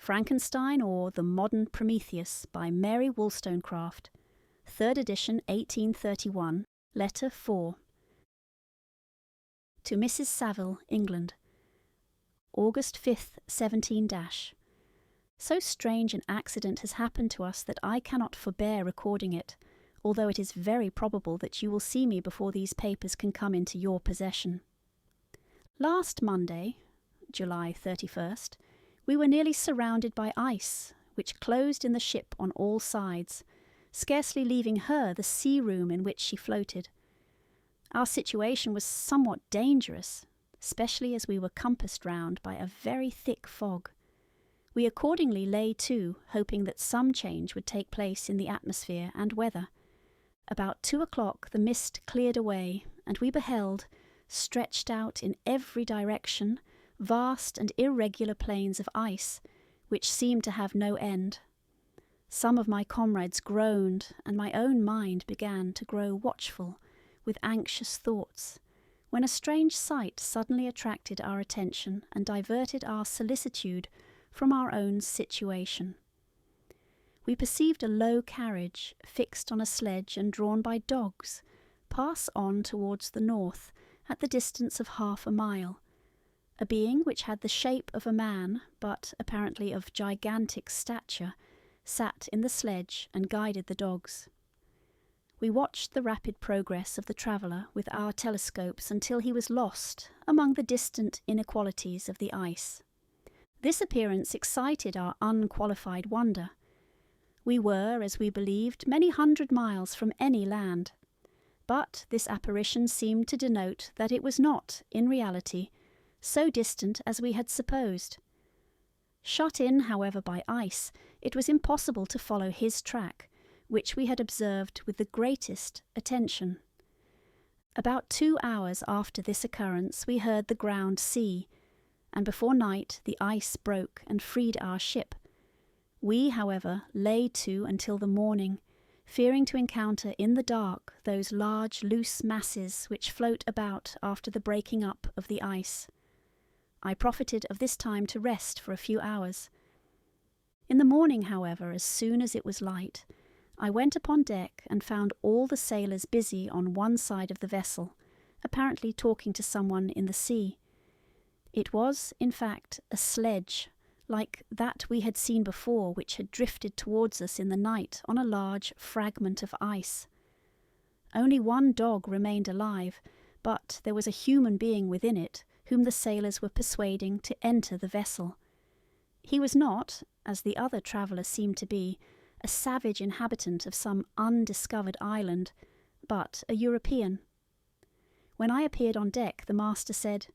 Frankenstein or the Modern Prometheus by Mary Wollstonecraft, 3rd edition, 1831, Letter 4. To Mrs. Saville, England, August 5th, 17 — So strange an accident has happened to us that I cannot forbear recording it, although it is very probable that you will see me before these papers can come into your possession. Last Monday, July 31st, we were nearly surrounded by ice, which closed in the ship on all sides, scarcely leaving her the sea room in which she floated. Our situation was somewhat dangerous, especially as we were compassed round by a very thick fog. We accordingly lay to, hoping that some change would take place in the atmosphere and weather. About 2 o'clock the mist cleared away, and we beheld, stretched out in every direction, vast and irregular plains of ice, which seemed to have no end. Some of my comrades groaned, and my own mind began to grow watchful, with anxious thoughts, when a strange sight suddenly attracted our attention and diverted our solicitude from our own situation. We perceived a low carriage, fixed on a sledge and drawn by dogs, pass on towards the north, at the distance of 1/2 mile. A being which had the shape of a man, but apparently of gigantic stature, sat in the sledge and guided the dogs. We watched the rapid progress of the traveller with our telescopes until he was lost among the distant inequalities of the ice. This appearance excited our unqualified wonder. We were, as we believed, many 100 miles from any land, but this apparition seemed to denote that it was not, in reality, so distant as we had supposed. Shut in, however, by ice, it was impossible to follow his track, which we had observed with the greatest attention. About 2 hours after this occurrence we heard the ground sea, and before night the ice broke and freed our ship. We, however, lay to until the morning, fearing to encounter in the dark those large loose masses which float about after the breaking up of the ice. I profited of this time to rest for a few hours. In the morning, however, as soon as it was light, I went upon deck and found all the sailors busy on one side of the vessel, apparently talking to someone in the sea. It was, in fact, a sledge, like that we had seen before, which had drifted towards us in the night on a large fragment of ice. Only one dog remained alive, but there was a human being within it, whom the sailors were persuading to enter the vessel. He was not, as the other traveller seemed to be, a savage inhabitant of some undiscovered island, but a European. When I appeared on deck, the master said,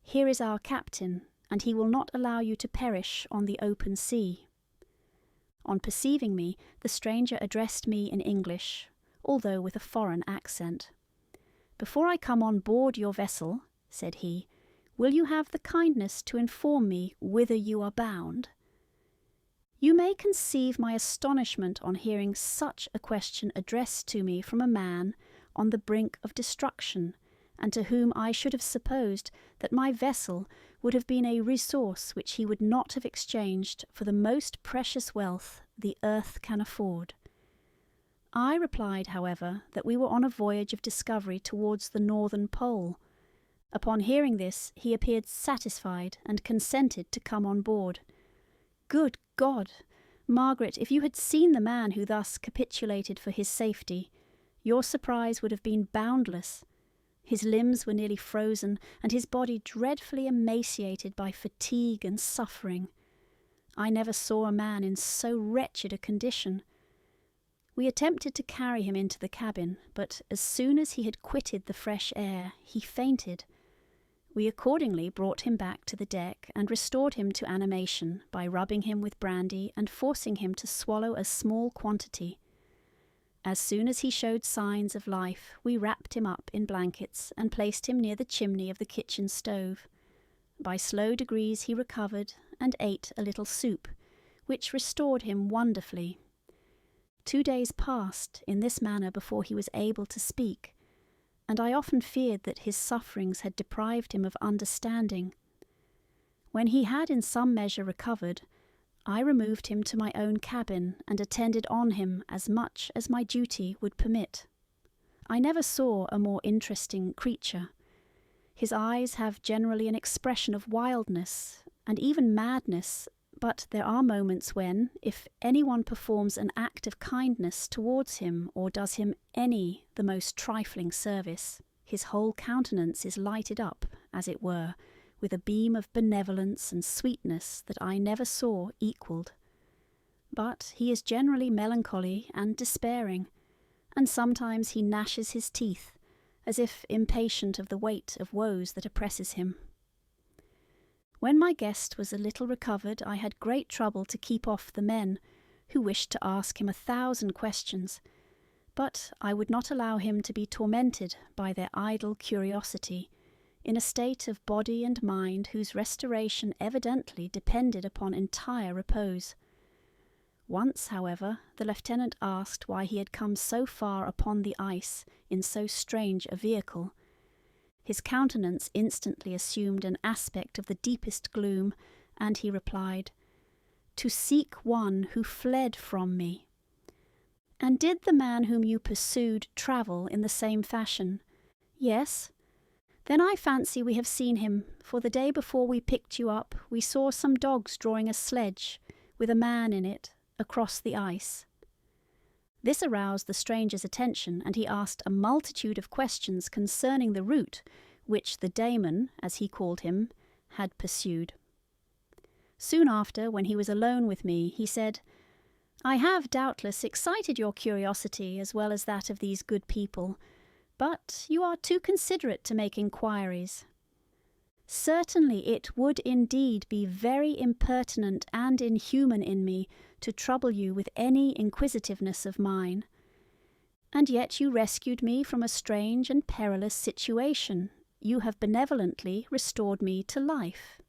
"Here is our captain, and he will not allow you to perish on the open sea." On perceiving me, the stranger addressed me in English, although with a foreign accent. "Before I come on board your vessel," said he, "will you have the kindness to inform me whither you are bound?" You may conceive my astonishment on hearing such a question addressed to me from a man on the brink of destruction, and to whom I should have supposed that my vessel would have been a resource which he would not have exchanged for the most precious wealth the earth can afford. I replied, however, that we were on a voyage of discovery towards the northern pole. Upon hearing this, he appeared satisfied and consented to come on board. Good God! Margaret, if you had seen the man who thus capitulated for his safety, your surprise would have been boundless. His limbs were nearly frozen, and his body dreadfully emaciated by fatigue and suffering. I never saw a man in so wretched a condition. We attempted to carry him into the cabin, but as soon as he had quitted the fresh air, he fainted. We accordingly brought him back to the deck and restored him to animation by rubbing him with brandy and forcing him to swallow a small quantity. As soon as he showed signs of life, we wrapped him up in blankets and placed him near the chimney of the kitchen stove. By slow degrees he recovered and ate a little soup, which restored him wonderfully. 2 days passed in this manner before he was able to speak, and I often feared that his sufferings had deprived him of understanding. When he had in some measure recovered, I removed him to my own cabin and attended on him as much as my duty would permit. I never saw a more interesting creature. His eyes have generally an expression of wildness and even madness, but there are moments when, if anyone performs an act of kindness towards him or does him the most trifling service, his whole countenance is lighted up, as it were, with a beam of benevolence and sweetness that I never saw equalled. But he is generally melancholy and despairing, and sometimes he gnashes his teeth, as if impatient of the weight of woes that oppresses him. When my guest was a little recovered, I had great trouble to keep off the men, who wished to ask him 1,000 questions, but I would not allow him to be tormented by their idle curiosity, in a state of body and mind whose restoration evidently depended upon entire repose. Once, however, the lieutenant asked why he had come so far upon the ice in so strange a vehicle. His countenance instantly assumed an aspect of the deepest gloom, and he replied, "To seek one who fled from me." "And did the man whom you pursued travel in the same fashion?" "Yes." "Then I fancy we have seen him, for the day before we picked you up we saw some dogs drawing a sledge, with a man in it, across the ice." This aroused the stranger's attention, and he asked a multitude of questions concerning the route which the daemon, as he called him, had pursued. Soon after, when he was alone with me, he said, "I have doubtless excited your curiosity as well as that of these good people, but you are too considerate to make inquiries. Certainly it would indeed be very impertinent and inhuman in me to trouble you with any inquisitiveness of mine. And yet you rescued me from a strange and perilous situation. You have benevolently restored me to life."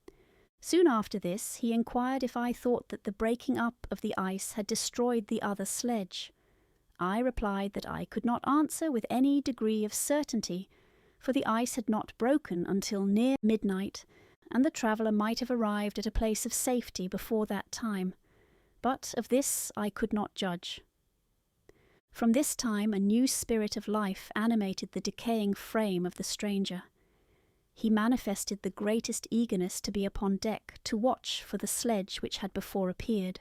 Soon after this he inquired if I thought that the breaking up of the ice had destroyed the other sledge. I replied that I could not answer with any degree of certainty, for the ice had not broken until near midnight, and the traveller might have arrived at a place of safety before that time, but of this I could not judge. From this time a new spirit of life animated the decaying frame of the stranger. He manifested the greatest eagerness to be upon deck to watch for the sledge which had before appeared.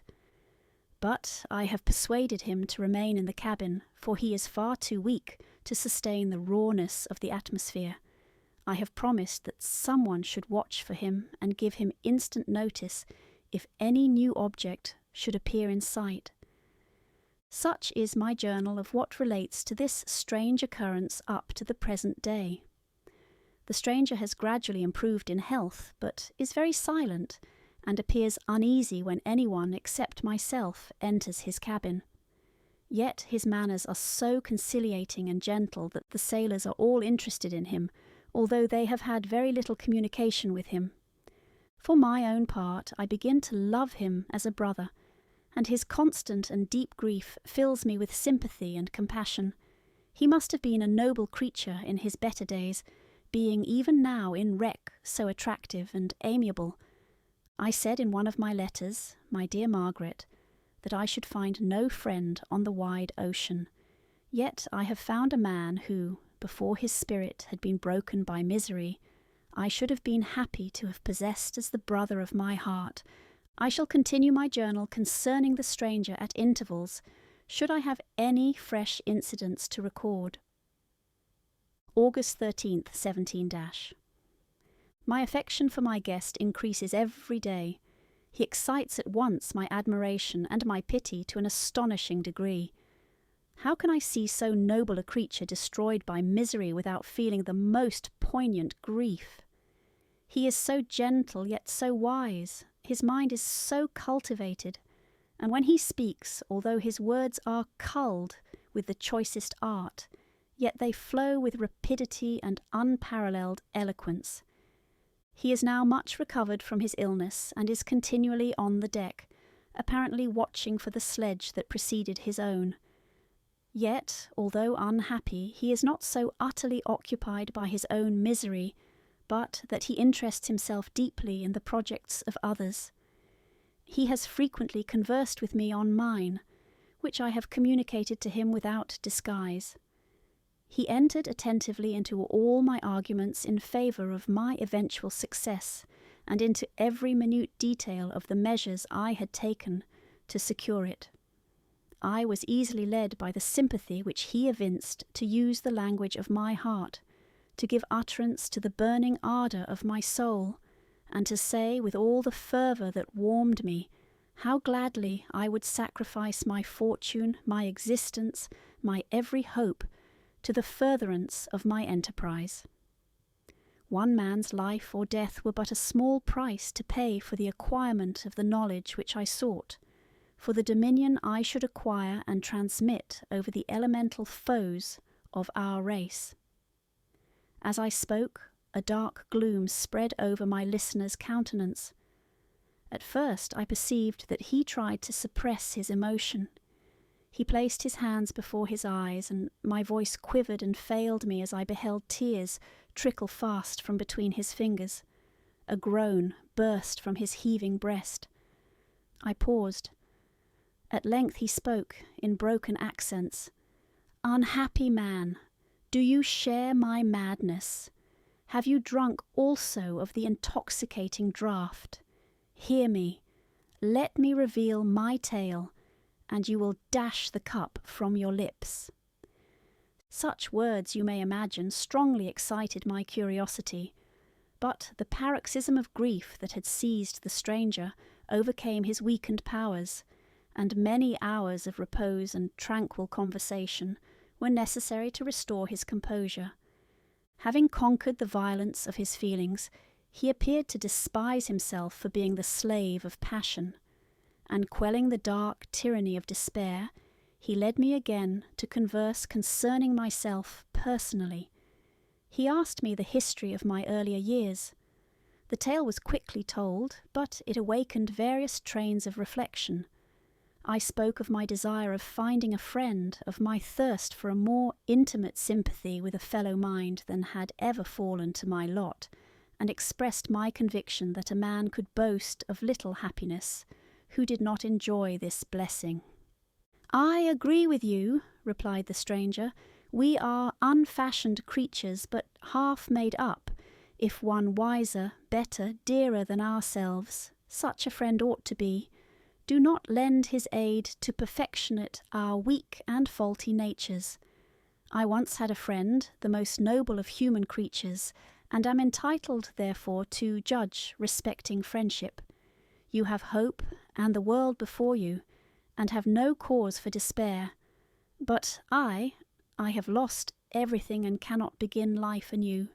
But I have persuaded him to remain in the cabin, for he is far too weak to sustain the rawness of the atmosphere. I have promised that someone should watch for him and give him instant notice if any new object should appear in sight. Such is my journal of what relates to this strange occurrence up to the present day. The stranger has gradually improved in health, but is very silent, and appears uneasy when anyone except myself enters his cabin. Yet his manners are so conciliating and gentle that the sailors are all interested in him, although they have had very little communication with him. For my own part, I begin to love him as a brother, and his constant and deep grief fills me with sympathy and compassion. He must have been a noble creature in his better days, being even now in wreck so attractive and amiable. I said in one of my letters, my dear Margaret, that I should find no friend on the wide ocean. Yet I have found a man who, before his spirit had been broken by misery, I should have been happy to have possessed as the brother of my heart. I shall continue my journal concerning the stranger at intervals, should I have any fresh incidents to record. August 13th, 17 My affection for my guest increases every day. He excites at once my admiration and my pity to an astonishing degree. How can I see so noble a creature destroyed by misery without feeling the most poignant grief? He is so gentle yet so wise, his mind is so cultivated, and when he speaks, although his words are culled with the choicest art, yet they flow with rapidity and unparalleled eloquence. He is now much recovered from his illness, and is continually on the deck, apparently watching for the sledge that preceded his own. Yet, although unhappy, he is not so utterly occupied by his own misery, but that he interests himself deeply in the projects of others. He has frequently conversed with me on mine, which I have communicated to him without disguise. He entered attentively into all my arguments in favour of my eventual success, and into every minute detail of the measures I had taken to secure it. I was easily led by the sympathy which he evinced to use the language of my heart, to give utterance to the burning ardour of my soul, and to say with all the fervour that warmed me, how gladly I would sacrifice my fortune, my existence, my every hope, to the furtherance of my enterprise. One man's life or death were but a small price to pay for the acquirement of the knowledge which I sought, for the dominion I should acquire and transmit over the elemental foes of our race. As I spoke, a dark gloom spread over my listener's countenance. At first I perceived that he tried to suppress his emotion. He placed his hands before his eyes, and my voice quivered and failed me as I beheld tears trickle fast from between his fingers. A groan burst from his heaving breast. I paused. At length he spoke in broken accents. "Unhappy man, do you share my madness? Have you drunk also of the intoxicating draught? Hear me, let me reveal my tale, and you will dash the cup from your lips." Such words, you may imagine, strongly excited my curiosity, but the paroxysm of grief that had seized the stranger overcame his weakened powers, and many hours of repose and tranquil conversation were necessary to restore his composure. Having conquered the violence of his feelings, he appeared to despise himself for being the slave of passion, and quelling the dark tyranny of despair, he led me again to converse concerning myself personally. He asked me the history of my earlier years. The tale was quickly told, but it awakened various trains of reflection. I spoke of my desire of finding a friend, of my thirst for a more intimate sympathy with a fellow mind than had ever fallen to my lot, and expressed my conviction that a man could boast of little happiness who did not enjoy this blessing. "I agree with you," replied the stranger. "We are unfashioned creatures, but half made up. If one wiser, better, dearer than ourselves, such a friend ought to be. Do not lend his aid to perfectionate our weak and faulty natures. I once had a friend, the most noble of human creatures, and am entitled, therefore, to judge respecting friendship. You have hope and the world before you, and have no cause for despair. But I have lost everything and cannot begin life anew."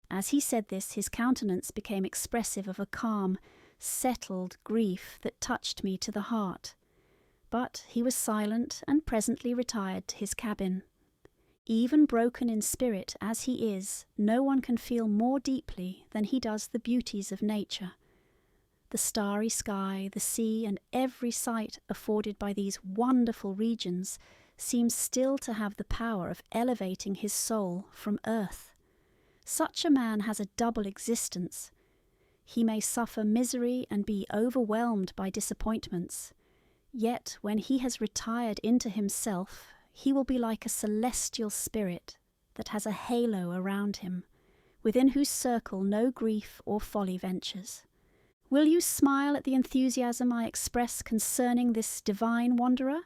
As he said this, his countenance became expressive of a calm, settled grief that touched me to the heart. But he was silent and presently retired to his cabin. Even broken in spirit as he is, no one can feel more deeply than he does the beauties of nature. The starry sky, the sea, and every sight afforded by these wonderful regions seems still to have the power of elevating his soul from earth. Such a man has a double existence. He may suffer misery and be overwhelmed by disappointments, yet when he has retired into himself, he will be like a celestial spirit that has a halo around him, within whose circle no grief or folly ventures. Will you smile at the enthusiasm I express concerning this divine wanderer?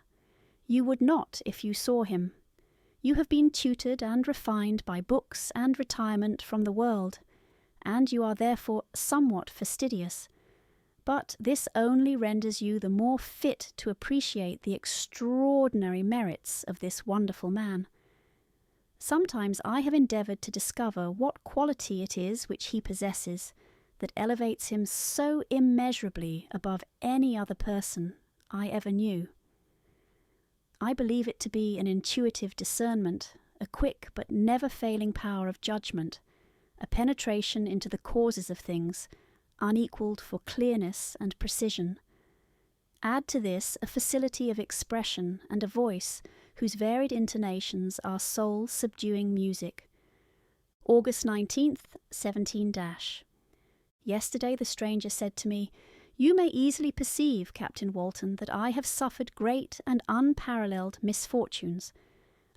You would not if you saw him. You have been tutored and refined by books and retirement from the world, and you are therefore somewhat fastidious. But this only renders you the more fit to appreciate the extraordinary merits of this wonderful man. Sometimes I have endeavoured to discover what quality it is which he possesses that elevates him so immeasurably above any other person I ever knew. I believe it to be an intuitive discernment, a quick but never-failing power of judgment, a penetration into the causes of things, unequalled for clearness and precision. Add to this a facility of expression and a voice whose varied intonations are soul-subduing music. August 19th, 17-. Yesterday the stranger said to me, You may easily perceive, Captain Walton, that I have suffered great and unparalleled misfortunes.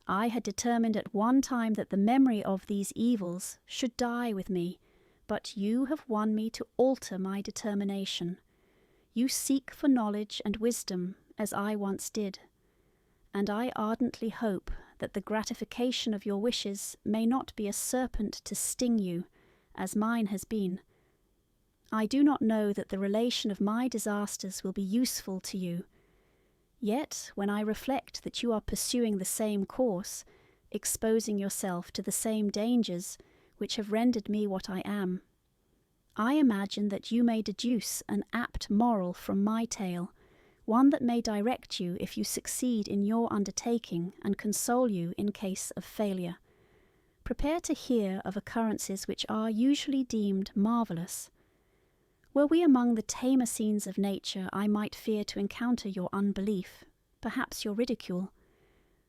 I had determined at one time that the memory of these evils should die with me, but you have won me to alter my determination. You seek for knowledge and wisdom, as I once did, and I ardently hope that the gratification of your wishes may not be a serpent to sting you, as mine has been. I do not know that the relation of my disasters will be useful to you. Yet, when I reflect that you are pursuing the same course, exposing yourself to the same dangers which have rendered me what I am, I imagine that you may deduce an apt moral from my tale, one that may direct you if you succeed in your undertaking and console you in case of failure. Prepare to hear of occurrences which are usually deemed marvellous. Were we among the tamer scenes of nature, I might fear to encounter your unbelief, perhaps your ridicule.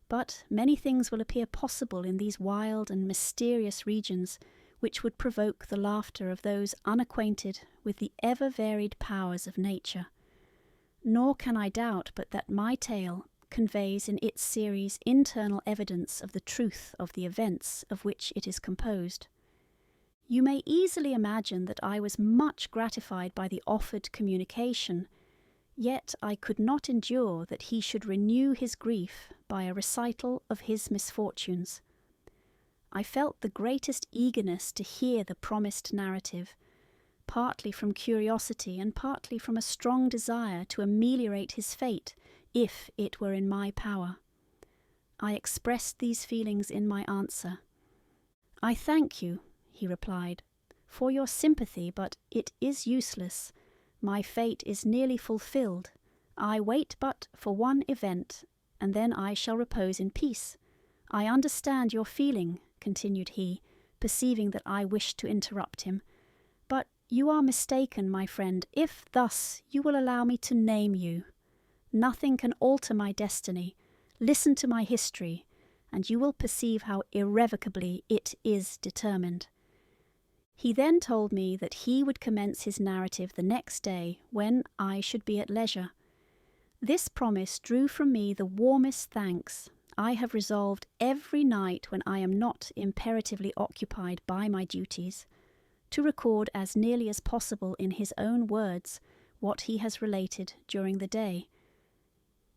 But many things will appear possible in these wild and mysterious regions, which would provoke the laughter of those unacquainted with the ever-varied powers of nature. Nor can I doubt but that my tale conveys in its series internal evidence of the truth of the events of which it is composed. You may easily imagine that I was much gratified by the offered communication, yet I could not endure that he should renew his grief by a recital of his misfortunes. I felt the greatest eagerness to hear the promised narrative, partly from curiosity and partly from a strong desire to ameliorate his fate, if it were in my power. I expressed these feelings in my answer. "I thank you," he replied, "for your sympathy, but it is useless. My fate is nearly fulfilled. I wait but for one event, and then I shall repose in peace. I understand your feeling," continued he, perceiving that I wished to interrupt him, "but you are mistaken, my friend, if thus you will allow me to name you. Nothing can alter my destiny. Listen to my history, and you will perceive how irrevocably it is determined." He then told me that he would commence his narrative the next day, when I should be at leisure. This promise drew from me the warmest thanks. I have resolved every night, when I am not imperatively occupied by my duties, to record as nearly as possible in his own words what he has related during the day.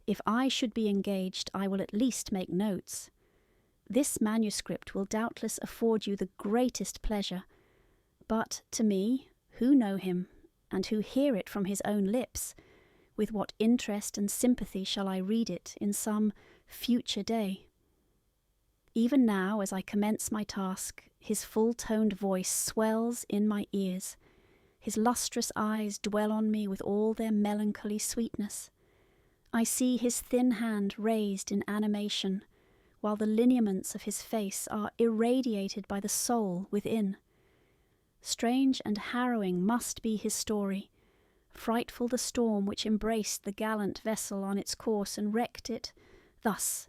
If I should be engaged, I will at least make notes. This manuscript will doubtless afford you the greatest pleasure, but to me, who know him, and who hear it from his own lips, with what interest and sympathy shall I read it in some future day? Even now, as I commence my task, his full-toned voice swells in my ears. His lustrous eyes dwell on me with all their melancholy sweetness. I see his thin hand raised in animation, while the lineaments of his face are irradiated by the soul within. Strange and harrowing must be his story. Frightful the storm which embraced the gallant vessel on its course and wrecked it. Thus